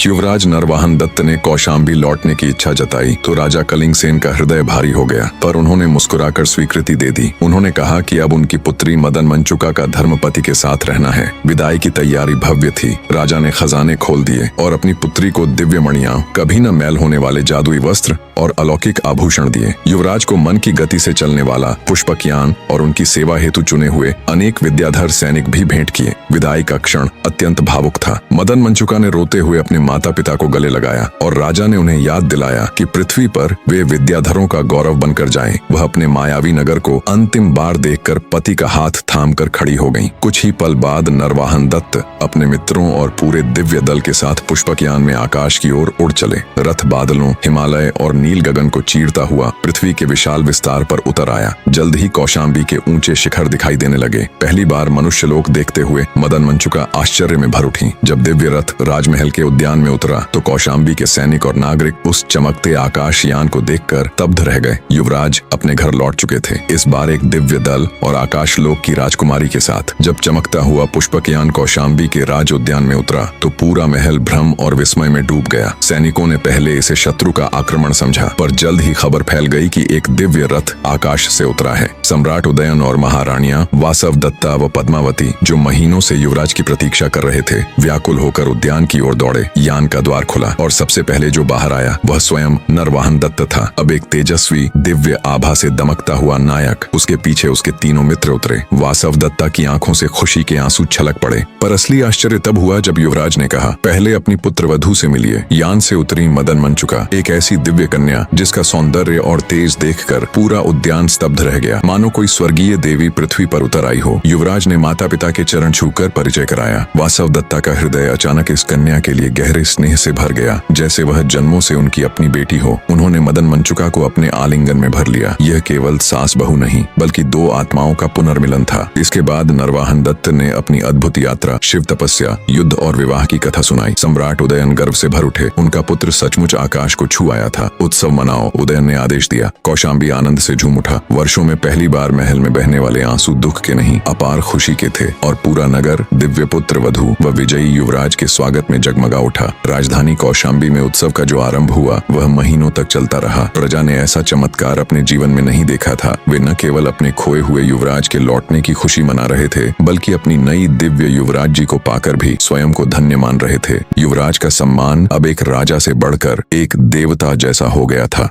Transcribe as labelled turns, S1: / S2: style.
S1: युवराज नरवाहन दत्त ने कौशाम्बी लौटने की इच्छा जताई तो राजा कलिंग सेन का हृदय भारी हो गया, पर उन्होंने मुस्कुराकर स्वीकृति दे दी। उन्होंने कहा कि अब उनकी पुत्री मदन मंचुका का धर्मपति के साथ रहना है। विदाई की तैयारी भव्य थी। राजा ने खजाने खोल दिए और अपनी पुत्री को दिव्य मणियां, कभी न मैल होने वाले जादुई वस्त्र और अलौकिक आभूषण दिए। युवराज को मन की गति से चलने वाला पुष्पकयान और उनकी सेवा हेतु चुने हुए अनेक विद्याधर सैनिक भी भेंट किए। विदाई का क्षण अत्यंत भावुक था। मदन मंचुका ने रोते हुए अपने माता पिता को गले लगाया और राजा ने उन्हें याद दिलाया कि पृथ्वी पर वे विद्याधरों का गौरव बनकर जाएं। वह अपने मायावी नगर को अंतिम बार देखकर पति का हाथ थामकर खड़ी हो गईं। कुछ ही पल बाद नरवाहन दत्त अपने मित्रों और पूरे दिव्य दल के साथ पुष्पकयान में आकाश की ओर उड़ चले। रथ बादलों, हिमालय और नील गगन को चीरता हुआ पृथ्वी के विशाल विस्तार पर उतर आया। जल्द ही कौशाम्बी के ऊंचे शिखर दिखाई देने लगे। पहली बार मनुष्य लोक देखते हुए मदन मंचुका आश्चर्य में भर उठी। जब दिव्य रथ राजमहल के उद्यान में उतरा तो कौशाम्बी के सैनिक और नागरिक उस चमकते आकाशयान को देखकर तब्ध रह गए। युवराज अपने घर लौट चुके थे, इस बार एक दिव्य दल और आकाश लोक की राजकुमारी के साथ। जब चमकता हुआ पुष्पकयान कौशाम्बी के राज उद्यान में उतरा तो पूरा महल भ्रम और विस्मय में डूब गया। सैनिकों ने पहले इसे शत्रु का आक्रमण समझा, पर जल्द ही खबर फैल गई कि एक दिव्य रथ आकाश से उतरा है। सम्राट उदयन और महारानियां वासव दत्ता व पद्मावती, जो महीनों से युवराज की प्रतीक्षा कर रहे थे, व्याकुल होकर उद्यान की ओर दौड़े। यान का द्वार खुला और सबसे पहले जो बाहर आया वह स्वयं नरवाहन दत्त था। अब एक तेजस्वी दिव्य आभा से दमकता हुआ नायक, उसके पीछे उसके तीनों मित्र उतरे। वासव दत्ता की आंखों से खुशी के आंसू छलक पड़े, पर असली आश्चर्य तब हुआ जब युवराज ने कहा, पहले अपनी पुत्र वधू से मिलिए। यान से उतरी मदन मंचुका, एक ऐसी दिव्य कन्या जिसका सौंदर्य और तेज देखकर पूरा उद्यान स्तब्ध रह गया, मानो कोई स्वर्गीय देवी पृथ्वी पर उतर आई हो। युवराज ने माता पिता के चरण छूकर परिचय कराया। वासव दत्ता का हृदय अचानक इस कन्या के लिए गहरे स्नेह से भर गया, जैसे वह जन्मों से उनकी अपनी बेटी हो। उन्होंने मदन मंचुका को अपने आलिंगन में भर लिया। यह केवल सास बहू नहीं बल्कि दो आत्माओं का पुनर्मिलन था। इसके बाद नरवाहन दत्त ने अपनी अद्भुत यात्रा, शिव तपस्या, युद्ध और विवाह की कथा सुनाई। सम्राट उदयन गर्व से भर उठे। उनका पुत्र सचमुच आकाश को छू आया था। उत्सव मनाओ, उदयन ने आदेश दिया। कौशाम्बी आनंद से झूम उठा। वर्षों में पहली बार महल में बहने वाले आंसू दुख के नहीं, अपार खुशी के थे और पूरा नगर दिव्य पुत्र वधू व विजयी युवराज के स्वागत में जगमगा उठा। राजधानी कौशाम्बी में उत्सव का जो आरंभ हुआ वह महीनों तक चलता रहा। प्रजा ने ऐसा चमत्कार अपने जीवन में नहीं देखा था। वे न केवल अपने खोए हुए युवराज के लौटने की खुशी मना रहे थे, बल्कि अपनी नई दिव्य युवराज जी को पाकर भी स्वयं को धन्य मान रहे थे। युवराज का सम्मान अब एक राजा से बढ़कर एक देवता जैसा हो गया था।